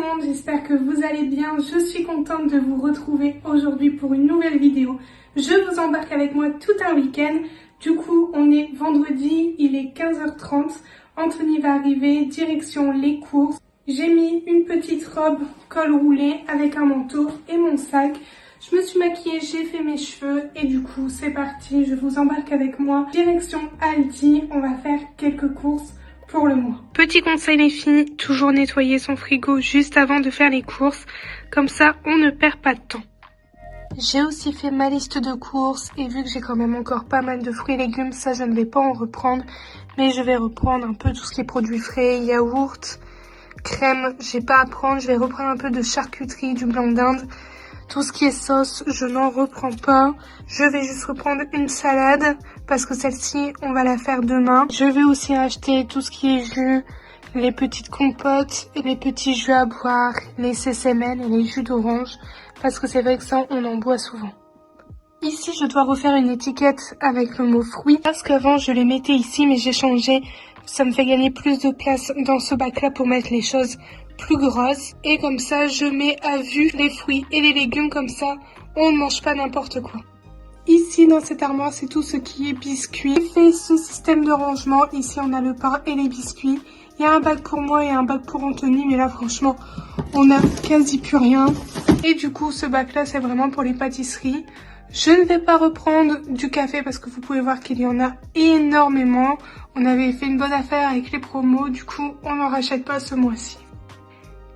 monde, j'espère que vous allez bien. Je suis contente de vous retrouver aujourd'hui pour une nouvelle vidéo. Je vous embarque avec moi tout un week-end. Du coup, on est vendredi, il est 15h30. Anthony va arriver, direction les courses. J'ai mis une petite robe col roulé avec un manteau et mon sac. Je me suis maquillée, j'ai fait mes cheveux et du coup, c'est parti. Je vous embarque avec moi. Direction Aldi, on va faire quelques courses pour le mois. Petit conseil les filles, toujours nettoyer son frigo juste avant de faire les courses, comme ça on ne perd pas de temps. J'ai aussi fait ma liste de courses et vu que j'ai quand même encore pas mal de fruits et légumes, ça je ne vais pas en reprendre, mais je vais reprendre un peu tout ce qui est produits frais, yaourt, crème, j'ai pas à prendre, je vais reprendre un peu de charcuterie, du blanc d'Inde. Tout ce qui est sauce, je n'en reprends pas. Je vais juste reprendre une salade parce que celle-ci, on va la faire demain. Je vais aussi acheter tout ce qui est jus, les petites compotes, les petits jus à boire, les CCMN et les jus d'orange parce que c'est vrai que ça, on en boit souvent. Ici, je dois refaire une étiquette avec le mot fruits parce qu'avant, je les mettais ici mais j'ai changé. Ça me fait gagner plus de place dans ce bac-là pour mettre les choses plus grosses. Et comme ça, je mets à vue les fruits et les légumes, comme ça, on ne mange pas n'importe quoi. Ici, dans cette armoire, c'est tout ce qui est biscuits. J'ai fait ce système de rangement. Ici, on a le pain et les biscuits. Il y a un bac pour moi et un bac pour Anthony, mais là, franchement, on a quasi plus rien. Et du coup, ce bac-là, c'est vraiment pour les pâtisseries. Je ne vais pas reprendre du café parce que vous pouvez voir qu'il y en a énormément. On avait fait une bonne affaire avec les promos, du coup, on n'en rachète pas ce mois-ci.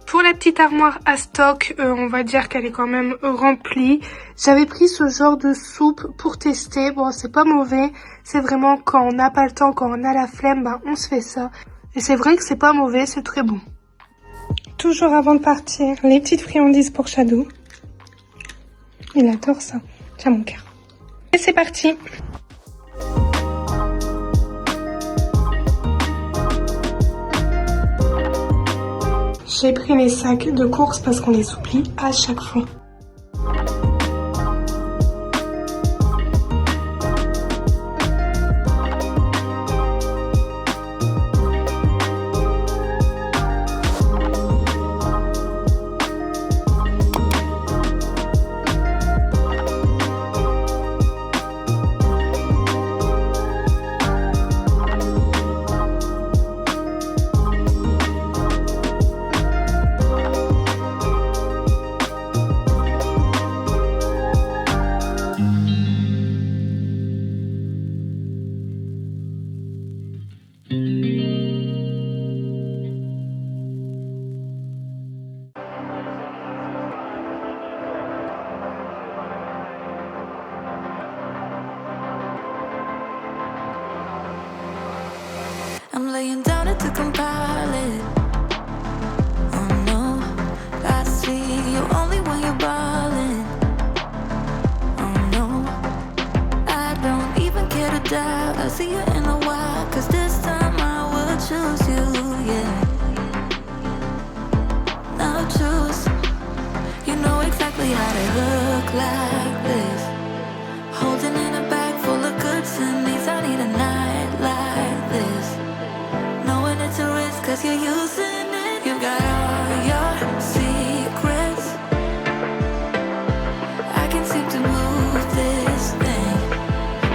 Pour la petite armoire à stock, on va dire qu'elle est quand même remplie. J'avais pris ce genre de soupe pour tester. Bon, c'est pas mauvais. C'est vraiment quand on n'a pas le temps, quand on a la flemme, ben on se fait ça. Et c'est vrai que c'est pas mauvais, c'est très bon. Toujours avant de partir, les petites friandises pour Shadow. Il adore ça. Tiens mon cœur. Et c'est parti. J'ai pris mes sacs de course parce qu'on les oublie à chaque fois. I'm laying down it to compile it. Oh no, I see you only when you're ballin'. Oh no, I don't even care to doubt. I'll see you in a while, cause this time I will choose you, yeah. Now choose, you know exactly how to look like this. Holding in a bag full of goods and needs, I need a night like this. Knowing it's a risk cause you're using it. You got all your secrets. I can't seem to move this thing.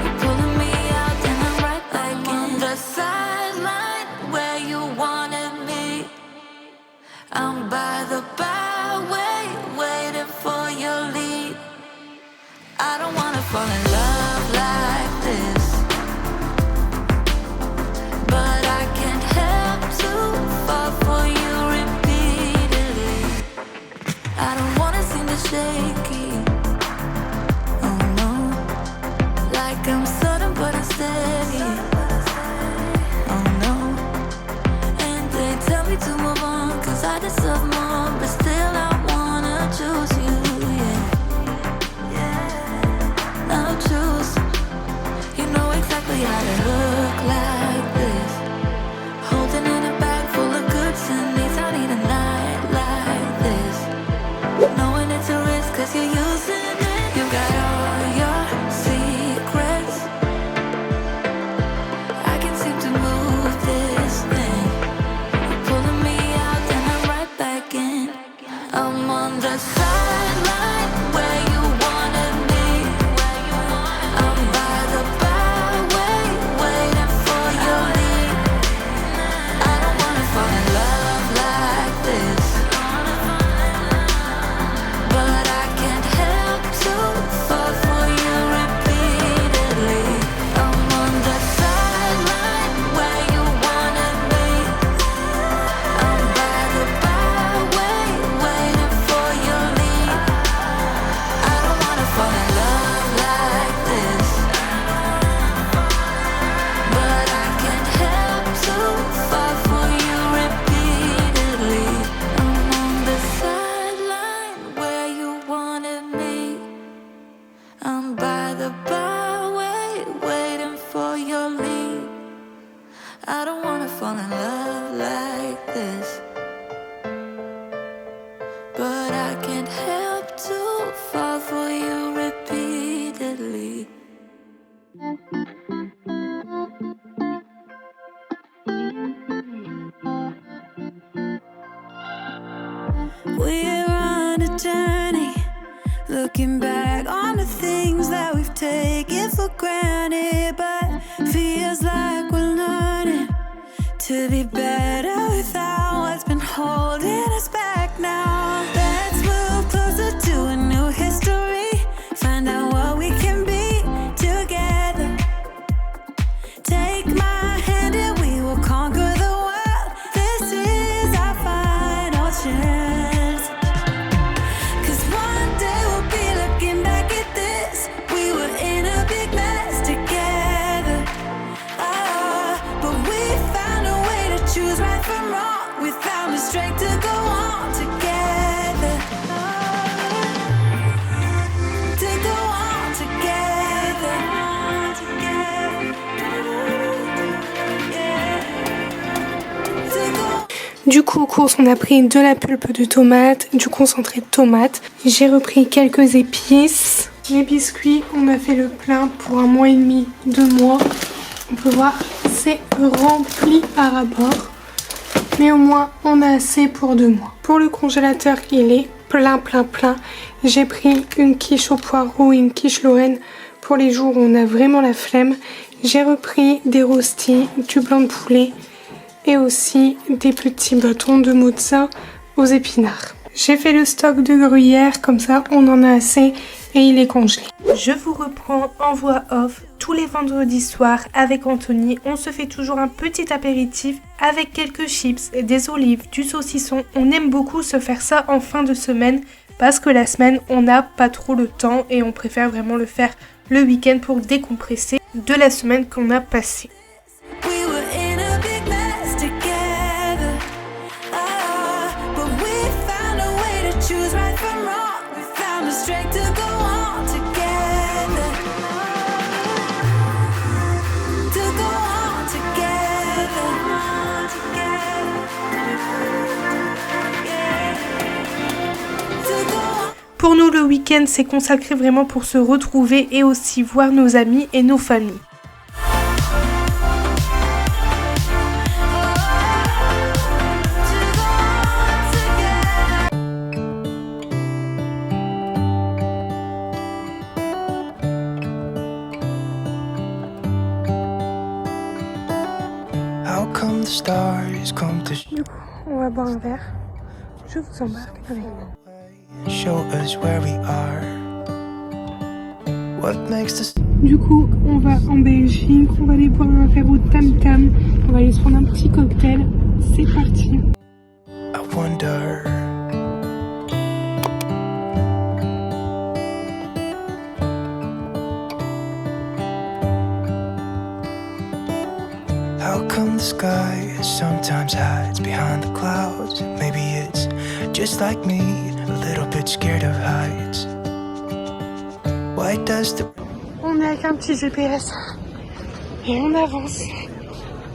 You're pulling me out and I'm right back in the sideline where you wanted me. I'm by the byway waiting for your lead. wanna fall in love like this, but I can't help to fall for you repeatedly. We're on a journey, looking back on the things that we've taken for granted, but feels like we're learning to be better without what's been holding us back now. Let's move closer to a new history, find out what we can be together. Take my hand and we will conquer the world. This is our final chance. 'Cause one day we'll be looking back at this. We were in a big mess together. But we found a way to choose right from wrong. We found the strength to go on together. To go on together. Du coup, aux courses, on a pris de la pulpe de tomate, du concentré de tomate. J'ai repris quelques épices. Les biscuits, on a fait le plein pour 1 mois et demi, 2 mois. On peut voir, c'est rempli à ras-bord. Mais au moins, on a assez pour 2 mois. Pour le congélateur, il est plein. J'ai pris une quiche au poireau et une quiche Lorraine pour les jours où on a vraiment la flemme. J'ai repris des rostis, du blanc de poulet et aussi des petits bâtons de mozza aux épinards. J'ai fait le stock de gruyère, comme ça on en a assez et il est congelé. Je vous reprends en voix off. Tous les vendredis soirs avec Anthony, on se fait toujours un petit apéritif avec quelques chips, des olives, du saucisson. On aime beaucoup se faire ça en fin de semaine parce que la semaine on n'a pas trop le temps et on préfère vraiment le faire le week-end pour décompresser de la semaine qu'on a passée. Pour nous, le week-end, c'est consacré vraiment pour se retrouver et aussi voir nos amis et nos familles. Du coup, on va boire un verre. Je vous embarque avec moi. Du coup, on va en Belgique, on va aller boire un verre au Tam Tam, on va aller se prendre un petit cocktail. C'est parti. How come the sky sometimes hides behind the clouds? Maybe it's just like me, a little bit scared of heights. Why does the... On est avec un petit GPS et on avance.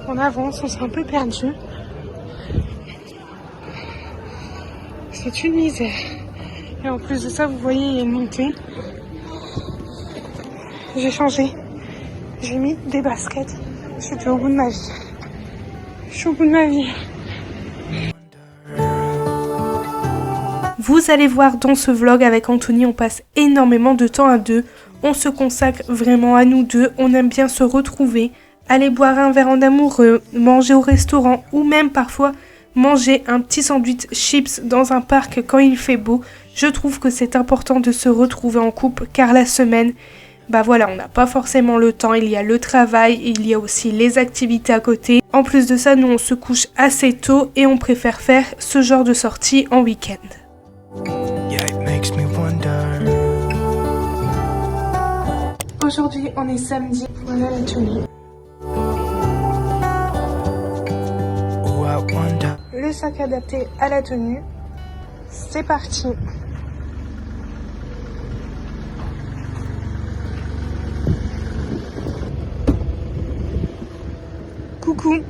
On s'est un peu perdu. C'est une misère. Et en plus de ça, vous voyez, il y a une montée. J'ai changé. J'ai mis des baskets. Je suis au bout de ma vie. Je suis au bout de ma vie. Vous allez voir dans ce vlog avec Anthony, on passe énormément de temps à deux. On se consacre vraiment à nous deux. On aime bien se retrouver, aller boire un verre en amoureux, manger au restaurant ou même parfois manger un petit sandwich chips dans un parc quand il fait beau. Je trouve que c'est important de se retrouver en couple car la semaine, bah voilà, on n'a pas forcément le temps, il y a le travail, il y a aussi les activités à côté. En plus de ça, nous on se couche assez tôt et on préfère faire ce genre de sortie en week-end. Aujourd'hui, on est samedi, voilà la tenue. Le sac adapté à la tenue. C'est parti. Coucou.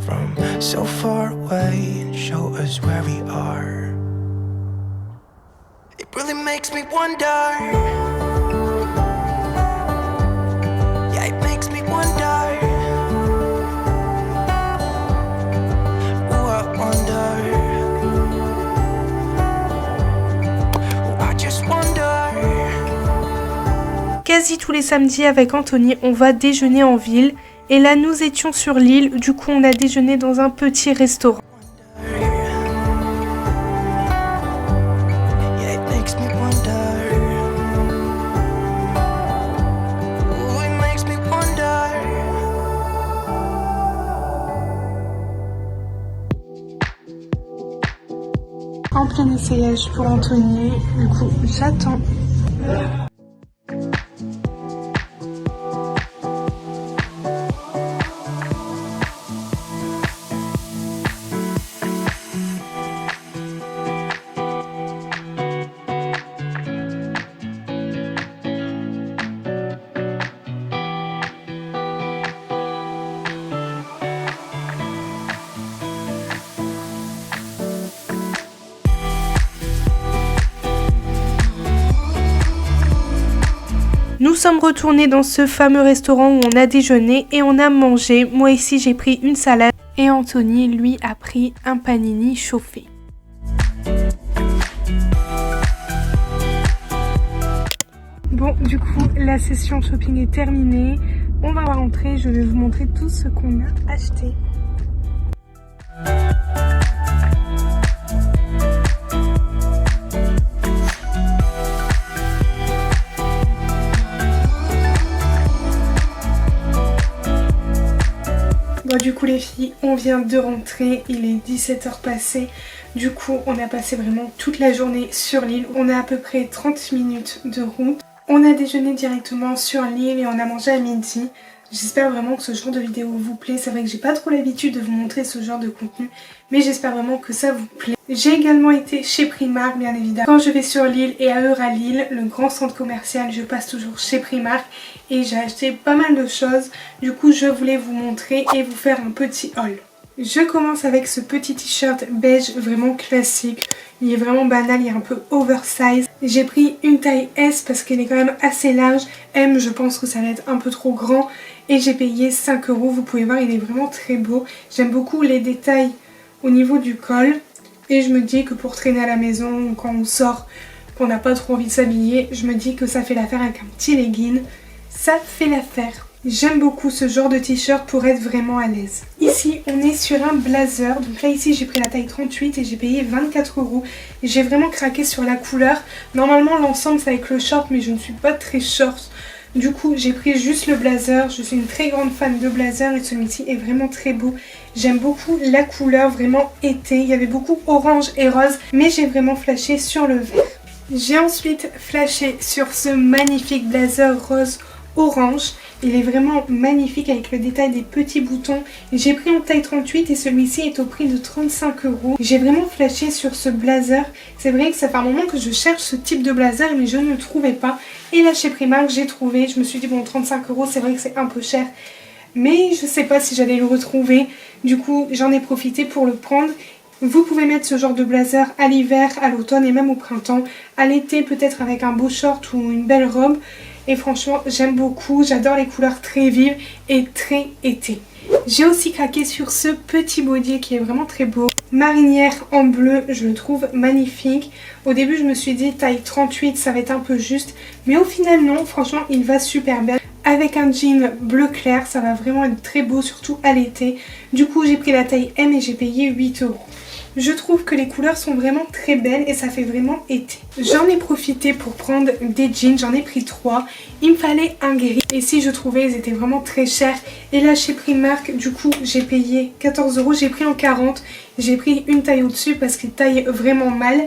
from so far away and show us where we are. It really makes me wonder. Yeah, it makes me wonder. Ooh, I wonder. Ooh, I just wonder. Quasi tous les samedis avec Anthony, on va déjeuner en ville. Et là, nous étions sur l'île, du coup on a déjeuné dans un petit restaurant. En plein essayage pour Anthony, du coup j'attends. Nous sommes retournés dans ce fameux restaurant où on a déjeuné et on a mangé. Moi ici j'ai pris une salade et Anthony lui a pris un panini chauffé. Bon, du coup la session shopping est terminée. On va rentrer, je vais vous montrer tout ce qu'on a acheté. Bon, du coup les filles, on vient de rentrer, il est 17h passé. Du coup on a passé vraiment toute la journée sur l'île. On a à peu près 30 minutes de route. On a déjeuné directement sur l'île et on a mangé à midi. J'espère vraiment que ce genre de vidéo vous plaît. C'est vrai que j'ai pas trop l'habitude de vous montrer ce genre de contenu, mais j'espère vraiment que ça vous plaît. J'ai également été chez Primark, bien évidemment. Quand je vais sur l'île et à Euralille, le grand centre commercial, je passe toujours chez Primark et j'ai acheté pas mal de choses. Du coup, je voulais vous montrer et vous faire un petit haul. Je commence avec ce petit t-shirt beige vraiment classique. Il est vraiment banal, il est un peu oversize. J'ai pris une taille S parce qu'elle est quand même assez large. M, je pense que ça va être un peu trop grand. Et j'ai payé 5 €. Vous pouvez voir, il est vraiment très beau. J'aime beaucoup les détails au niveau du col. Et je me dis que pour traîner à la maison ou quand on sort, qu'on n'a pas trop envie de s'habiller, je me dis que ça fait l'affaire avec un petit legging. Ça fait l'affaire. J'aime beaucoup ce genre de t-shirt pour être vraiment à l'aise. Ici, on est sur un blazer. Donc là, ici, j'ai pris la taille 38 et j'ai payé 24 €. J'ai vraiment craqué sur la couleur. Normalement, l'ensemble, c'est avec le short, mais je ne suis pas très short. Du coup, j'ai pris juste le blazer. Je suis une très grande fan de blazer et celui-ci est vraiment très beau. J'aime beaucoup la couleur, vraiment été. Il y avait beaucoup orange et rose, mais j'ai vraiment flashé sur le vert. J'ai ensuite flashé sur ce magnifique blazer rose orange. Il est vraiment magnifique avec le détail des petits boutons. J'ai pris en taille 38 et celui-ci est au prix de 35 €. J'ai vraiment flashé sur ce blazer. C'est vrai que ça fait un moment que je cherche ce type de blazer mais je ne le trouvais pas. Et là chez Primark j'ai trouvé. Je me suis dit bon 35 € c'est vrai que c'est un peu cher. Mais je sais pas si j'allais le retrouver. Du coup j'en ai profité pour le prendre. Vous pouvez mettre ce genre de blazer à l'hiver, à l'automne et même au printemps. À l'été peut-être avec un beau short ou une belle robe. Et franchement j'aime beaucoup, j'adore les couleurs très vives et très été. J'ai aussi craqué sur ce petit body qui est vraiment très beau. Marinière en bleu, je le trouve magnifique. Au début je me suis dit taille 38 ça va être un peu juste. Mais au final non, franchement il va super bien. Avec un jean bleu clair, ça va vraiment être très beau surtout à l'été. Du coup j'ai pris la taille M et j'ai payé 8 €. Je trouve que les couleurs sont vraiment très belles et ça fait vraiment été. J'en ai profité pour prendre des jeans, j'en ai pris 3. Il me fallait un gris et si je trouvais ils étaient vraiment très chers. Et là chez Primark du coup j'ai payé 14 €, j'ai pris en 40. J'ai pris une taille au-dessus parce qu'il taille vraiment mal.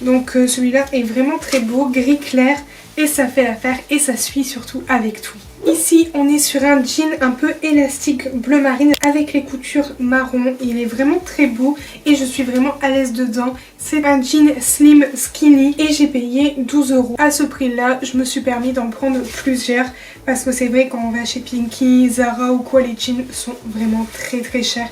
Donc celui-là est vraiment très beau, gris clair et ça fait l'affaire et ça suit surtout avec tout. Ici on est sur un jean un peu élastique bleu marine avec les coutures marron. Il est vraiment très beau et je suis vraiment à l'aise dedans. C'est un jean slim skinny et j'ai payé 12 €. À ce prix là je me suis permis d'en prendre plusieurs parce que c'est vrai quand on va chez Pinky, Zara ou quoi les jeans sont vraiment très chers.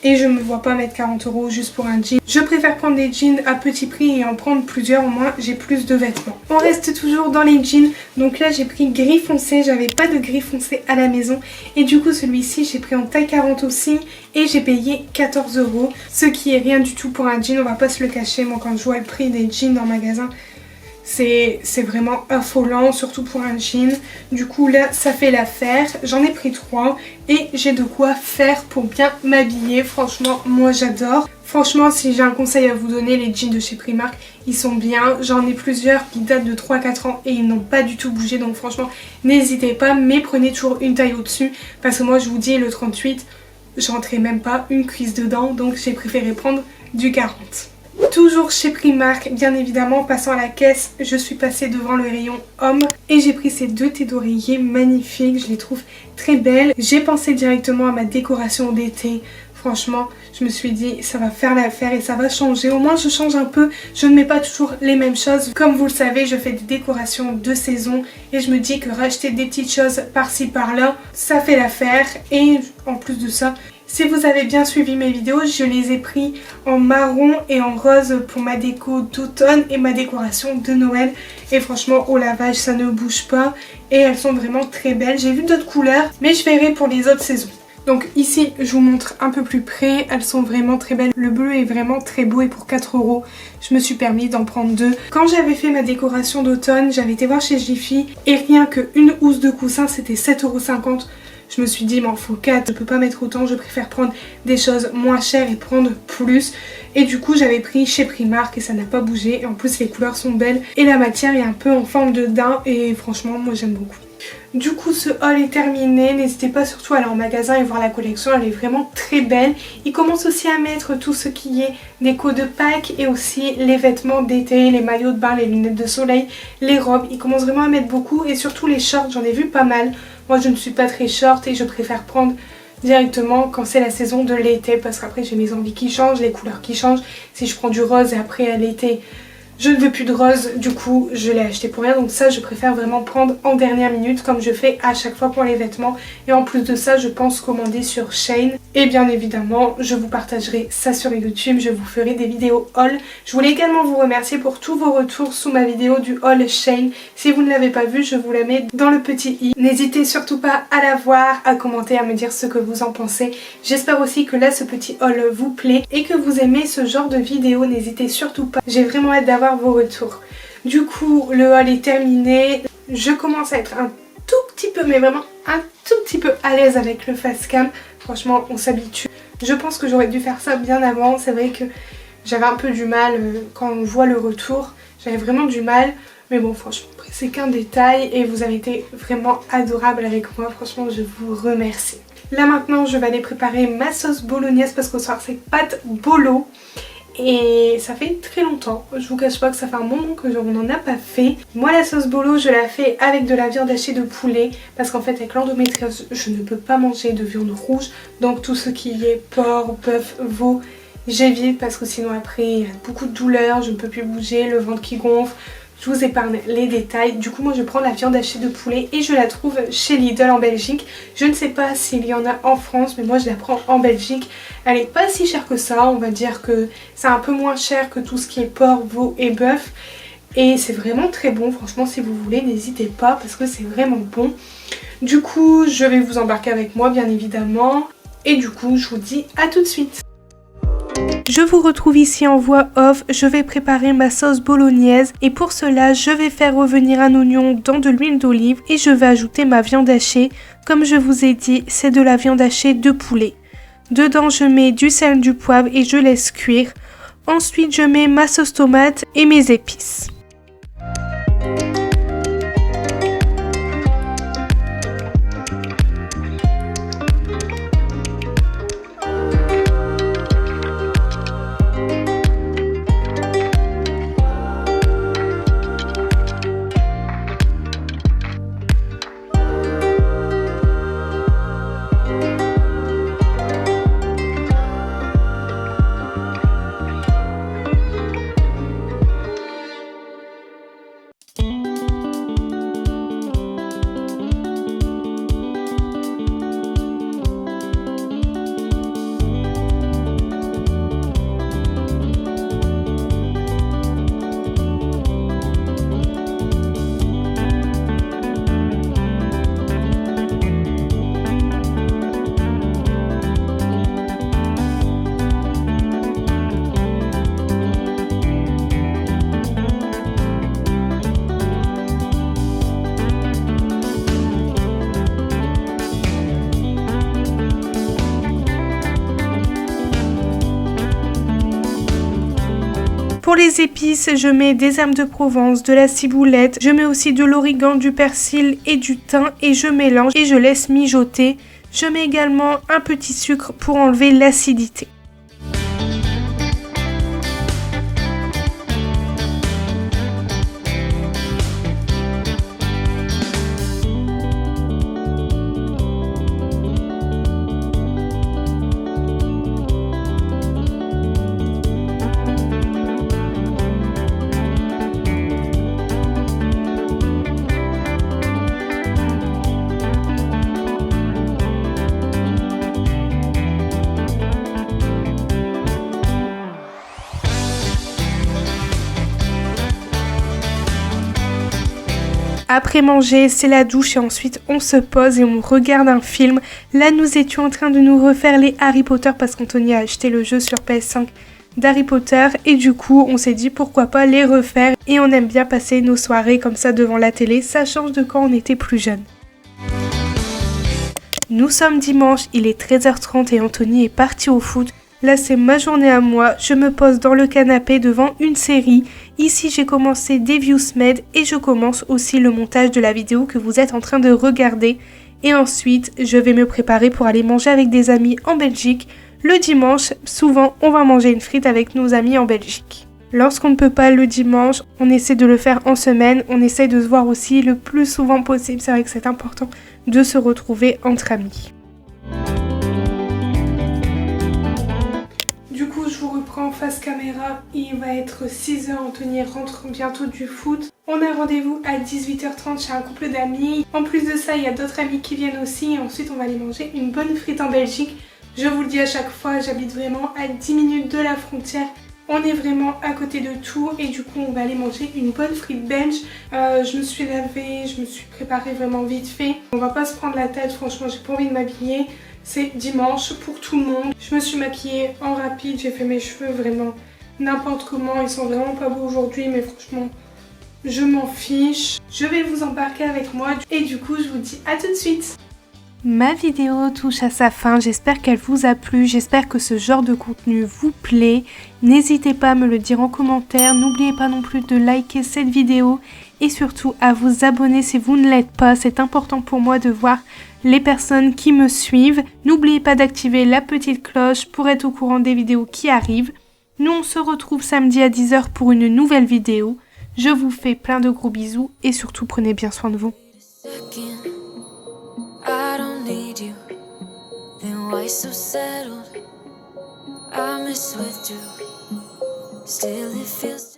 et je me vois pas mettre 40 € juste pour un jean. Je préfère prendre des jeans à petit prix et en prendre plusieurs, au moins j'ai plus de vêtements. On reste toujours dans les jeans, donc là j'ai pris gris foncé, j'avais pas de gris foncé à la maison et du coup celui-ci j'ai pris en taille 40 aussi et j'ai payé 14 €, ce qui est rien du tout pour un jean, on va pas se le cacher. Moi quand je vois le prix des jeans en magasin, c'est vraiment affolant, surtout pour un jean. Du coup là ça fait l'affaire, j'en ai pris 3 et j'ai de quoi faire pour bien m'habiller. Franchement moi j'adore. Franchement si j'ai un conseil à vous donner, les jeans de chez Primark ils sont bien. J'en ai plusieurs qui datent de 3-4 ans et ils n'ont pas du tout bougé, donc franchement n'hésitez pas, mais prenez toujours une taille au-dessus parce que moi je vous dis le 38 je rentrais même pas une cuisse dedans, donc j'ai préféré prendre du 40. Toujours chez Primark, bien évidemment, passant à la caisse, je suis passée devant le rayon homme et j'ai pris ces deux thés d'oreiller magnifiques, je les trouve très belles. J'ai pensé directement à ma décoration d'été. Franchement, je me suis dit ça va faire l'affaire et ça va changer. Au moins je change un peu, je ne mets pas toujours les mêmes choses. Comme vous le savez, je fais des décorations de saison et je me dis que racheter des petites choses par-ci par-là, ça fait l'affaire. Et en plus de ça, si vous avez bien suivi mes vidéos, je les ai pris en marron et en rose pour ma déco d'automne et ma décoration de Noël. Et franchement, au lavage, ça ne bouge pas et elles sont vraiment très belles. J'ai vu d'autres couleurs, mais je verrai pour les autres saisons. Donc ici, je vous montre un peu plus près. Elles sont vraiment très belles. Le bleu est vraiment très beau et pour 4 €, je me suis permis d'en prendre 2. Quand j'avais fait ma décoration d'automne, j'avais été voir chez Jiffy et rien qu'une housse de coussin, c'était 7,50 €. Je me suis dit, il m'en faut 4, je peux pas mettre autant, je préfère prendre des choses moins chères et prendre plus. Et du coup, j'avais pris chez Primark et ça n'a pas bougé. Et en plus, les couleurs sont belles et la matière est un peu en forme de daim et franchement, moi j'aime beaucoup. Du coup ce haul est terminé, n'hésitez pas surtout à aller en magasin et voir la collection, elle est vraiment très belle. Ils commencent aussi à mettre tout ce qui est déco de Pâques et aussi les vêtements d'été, les maillots de bain, les lunettes de soleil, les robes. Ils commencent vraiment à mettre beaucoup et surtout les shorts, j'en ai vu pas mal. Moi je ne suis pas très short et je préfère prendre directement quand c'est la saison de l'été parce qu'après j'ai mes envies qui changent, les couleurs qui changent. Si je prends du rose et après à l'été je ne veux plus de rose, du coup je l'ai acheté pour rien, donc ça je préfère vraiment prendre en dernière minute comme je fais à chaque fois pour les vêtements. Et en plus de ça je pense commander sur Shein et bien évidemment je vous partagerai ça sur YouTube, je vous ferai des vidéos haul. Je voulais également vous remercier pour tous vos retours sous ma vidéo du haul Shein. Si vous ne l'avez pas vu, je vous la mets dans le petit i. N'hésitez surtout pas à la voir, à commenter, à me dire ce que vous en pensez. J'espère aussi que là ce petit haul vous plaît et que vous aimez ce genre de vidéo, n'hésitez surtout pas. J'ai vraiment hâte d'avoir vos retours. Du coup le haul est terminé, je commence à être un tout petit peu, mais vraiment un tout petit peu à l'aise avec le face cam. Franchement on s'habitue. Je pense que j'aurais dû faire ça bien avant, c'est vrai que j'avais un peu du mal quand on voit le retour, j'avais vraiment du mal, mais bon franchement c'est qu'un détail et vous avez été vraiment adorable avec moi, franchement je vous remercie. Là maintenant je vais aller préparer ma sauce bolognaise parce qu'au soir c'est pâte bolo. Et ça fait très longtemps, je vous cache pas que ça fait un moment que on n'en a pas fait. Moi la sauce bolo je la fais avec de la viande hachée de poulet parce qu'en fait avec l'endométriose je ne peux pas manger de viande rouge. Donc tout ce qui est porc, bœuf, veau, j'évite parce que sinon après il y a beaucoup de douleurs, je ne peux plus bouger, le ventre qui gonfle. Je vous épargne les détails. Du coup moi je prends la viande hachée de poulet et je la trouve chez Lidl en Belgique. Je ne sais pas s'il y en a en France mais moi je la prends en Belgique. Elle est pas si chère que ça, on va dire que c'est un peu moins cher que tout ce qui est porc, veau et bœuf. Et c'est vraiment très bon, franchement si vous voulez n'hésitez pas parce que c'est vraiment bon. Du coup je vais vous embarquer avec moi bien évidemment. Et du coup je vous dis à tout de suite. Je vous retrouve ici en voix off, je vais préparer ma sauce bolognaise et pour cela je vais faire revenir un oignon dans de l'huile d'olive et je vais ajouter ma viande hachée. Comme je vous ai dit, c'est de la viande hachée de poulet. Dedans je mets du sel, du poivre et je laisse cuire. Ensuite je mets ma sauce tomate et mes épices. Pour les épices, je mets des herbes de Provence, de la ciboulette, je mets aussi de l'origan, du persil et du thym et je mélange et je laisse mijoter. Je mets également un petit sucre pour enlever l'acidité. Après manger, c'est la douche et ensuite on se pose et on regarde un film. Là, nous étions en train de nous refaire les Harry Potter parce qu'Anthony a acheté le jeu sur PS5 d'Harry Potter et du coup, on s'est dit pourquoi pas les refaire et on aime bien passer nos soirées comme ça devant la télé. Ça change de quand on était plus jeune. Nous sommes dimanche, il est 13h30 et Anthony est parti au foot. Là, c'est ma journée à moi. Je me pose dans le canapé devant une série. Ici, j'ai commencé Devious Med et je commence aussi le montage de la vidéo que vous êtes en train de regarder. Et ensuite, je vais me préparer pour aller manger avec des amis en Belgique. Le dimanche, souvent, on va manger une frite avec nos amis en Belgique. Lorsqu'on ne peut pas le dimanche, on essaie de le faire en semaine. On essaie de se voir aussi le plus souvent possible. C'est vrai que c'est important de se retrouver entre amis. Du coup, je vous reprends face caméra. Il va être 6h. Anthony rentre bientôt du foot. On a rendez-vous à 18h30 chez un couple d'amis. En plus de ça, il y a d'autres amis qui viennent aussi. Et ensuite, on va aller manger une bonne frite en Belgique. Je vous le dis à chaque fois, j'habite vraiment à 10 minutes de la frontière. On est vraiment à côté de tout et du coup, on va aller manger une bonne frite belge. Je me suis lavée, je me suis préparée vraiment vite fait. On va pas se prendre la tête, franchement, j'ai pas envie de m'habiller. C'est dimanche pour tout le monde. Je me suis maquillée en rapide, j'ai fait mes cheveux vraiment n'importe comment. Ils sont vraiment pas beaux aujourd'hui, mais franchement, je m'en fiche. Je vais vous embarquer avec moi et du coup, je vous dis à tout de suite. Ma vidéo touche à sa fin, j'espère qu'elle vous a plu, j'espère que ce genre de contenu vous plaît. N'hésitez pas à me le dire en commentaire, n'oubliez pas non plus de liker cette vidéo et surtout à vous abonner si vous ne l'êtes pas, c'est important pour moi de voir les personnes qui me suivent. N'oubliez pas d'activer la petite cloche pour être au courant des vidéos qui arrivent. Nous on se retrouve samedi à 10h pour une nouvelle vidéo. Je vous fais plein de gros bisous et surtout prenez bien soin de vous. Why so settled? I miss with you. Still it feels